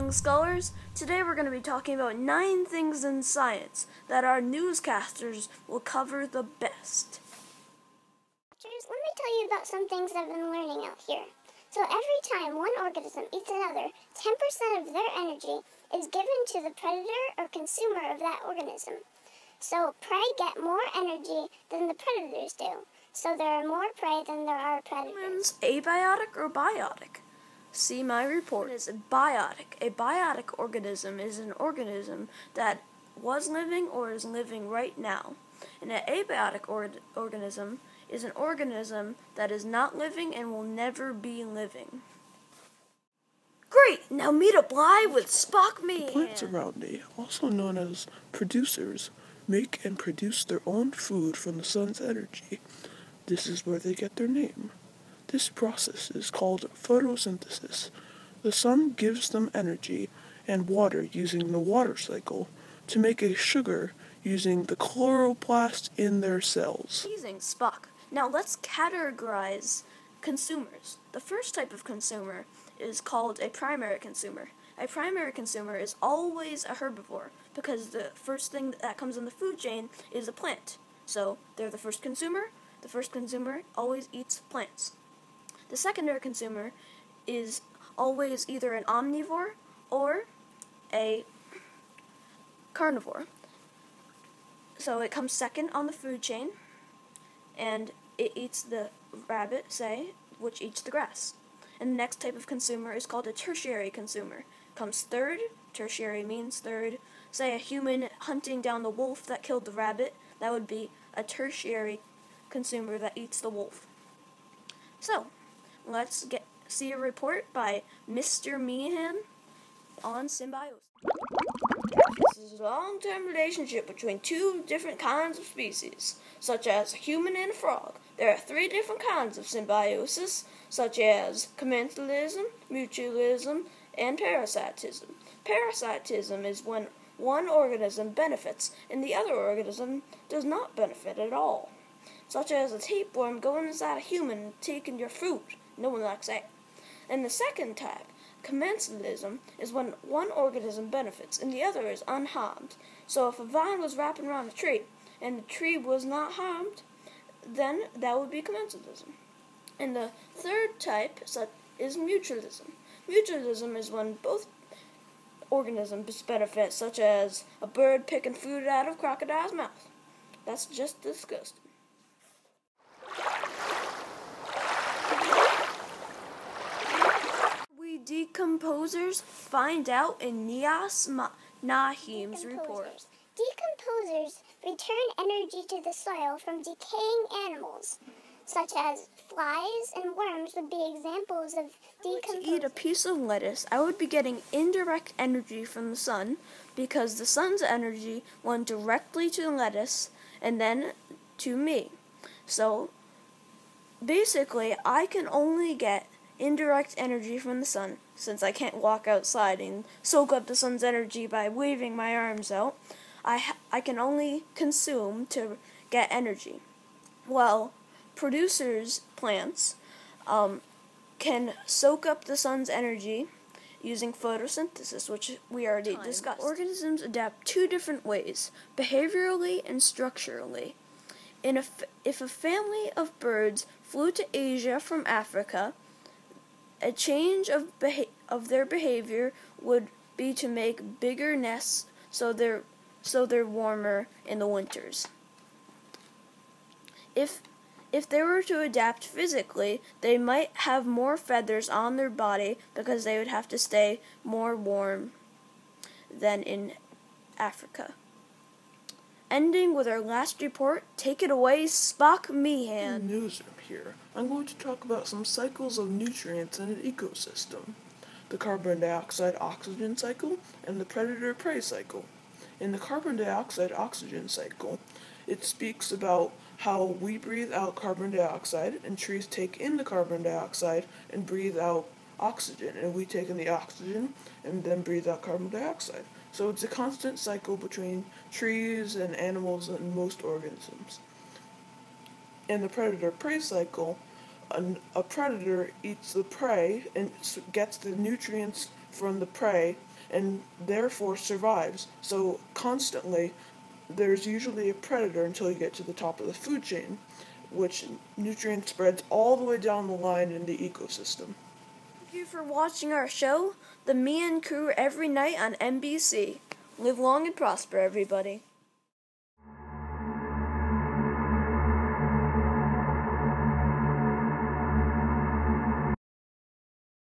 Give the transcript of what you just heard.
young scholars. Today we're going to be talking about 9 things in science that our newscasters will cover the best. Let me tell you about some things I've been learning out here. So every time one organism eats another, 10% of their energy is given to the predator or consumer of that organism. So prey get more energy than the predators do. So there are more prey than there are predators. Abiotic or biotic? See my report. It is biotic. A biotic organism is an organism that was living or is living right now. And an abiotic organism is an organism that is not living and will never be living. Great! Now meet up live with Spock Me. The plants around me, also known as producers, make and produce their own food from the sun's energy. This is where they get their name. This process is called photosynthesis. The sun gives them energy and water using the water cycle to make a sugar using the chloroplast in their cells. Amazing, Spock. Now let's categorize consumers. The first type of consumer is called a primary consumer. A primary consumer is always a herbivore because the first thing that comes in the food chain is a plant. So they're the first consumer. The first consumer always eats plants. The secondary consumer is always either an omnivore or a carnivore. So it comes second on the food chain, and it eats the rabbit, say, which eats the grass. And the next type of consumer is called a tertiary consumer. Comes third, tertiary means third. Say a human hunting down the wolf that killed the rabbit, that would be a tertiary consumer that eats the wolf. So, let's see a report by Mr. Meehan on symbiosis. This is a long-term relationship between two different kinds of species, such as a human and a frog. There are 3 different kinds of symbiosis, such as commensalism, mutualism, and parasitism. Parasitism is when one organism benefits and the other organism does not benefit at all, such as a tapeworm going inside a human and taking your food. No one likes that. And the second type, commensalism, is when one organism benefits and the other is unharmed. So if a vine was wrapping around a tree and the tree was not harmed, then that would be commensalism. And the third type is mutualism. Mutualism is when both organisms benefit, such as a bird picking food out of a crocodile's mouth. That's just disgusting. Decomposers find out in Nias Nahim's report. Decomposers return energy to the soil from decaying animals, such as flies and worms would be examples of decomposers. To eat a piece of lettuce, I would be getting indirect energy from the sun because the sun's energy went directly to the lettuce and then to me. So basically, I can only get indirect energy from the sun, since I can't walk outside and soak up the sun's energy by waving my arms out. I can only consume to get energy. Well, producers, plants, can soak up the sun's energy using photosynthesis, which we already discussed. Organisms adapt 2 different ways, behaviorally and structurally. If a family of birds flew to Asia from Africa, a change of their behavior would be to make bigger nests so they're warmer in the winters. If they were to adapt physically, they might have more feathers on their body because they would have to stay more warm than in Africa. Ending with our last report, take it away, Spock Meehan. Newsroom here. I'm going to talk about some cycles of nutrients in an ecosystem. The carbon dioxide-oxygen cycle and the predator-prey cycle. In the carbon dioxide-oxygen cycle, it speaks about how we breathe out carbon dioxide and trees take in the carbon dioxide and breathe out oxygen, and we take in the oxygen and then breathe out carbon dioxide. So it's a constant cycle between trees and animals and most organisms. In the predator-prey cycle, a predator eats the prey and gets the nutrients from the prey and therefore survives. So constantly, there's usually a predator until you get to the top of the food chain, which nutrient spreads all the way down the line in the ecosystem. Thank you for watching our show, The Me and Crew, every night on NBC. Live long and prosper, everybody.